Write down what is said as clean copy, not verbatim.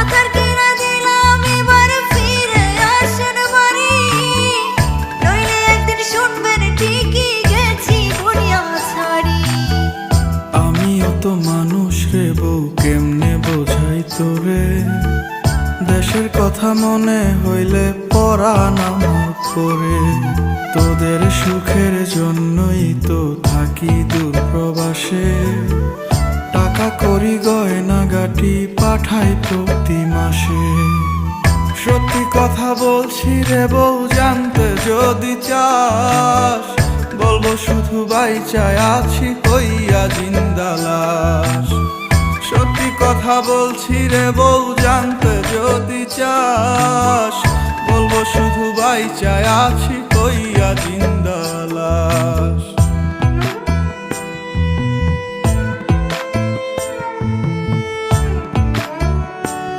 মাথার কিনা দিলাম এবার ফিরে আসেন বাড়ি, নইলে একদিন শুনবেন ঠিকই গেছি দুনিয়া ছাড়ি। আমিও তো মানুষ রে বউ, কেমনে বোঝাই তোরে, দেশের কথা মনে হইলে পরাণ আমার করে। তোদের সুখের জন্যই তো থাকি দূর প্রবাসে, টাকা করি গয়না গাটি পাঠাই প্রতি মাসে। সত্যি কথা বলছি রে বউ, জানতে যদি চাস, বলবো শুধু বাইচায় আছি হইয়া জিন্দা লাশ। সত্যি কথা বলছি রে বউ, জানতে যদি চাস, বলবো শুধু বাইচায় আছি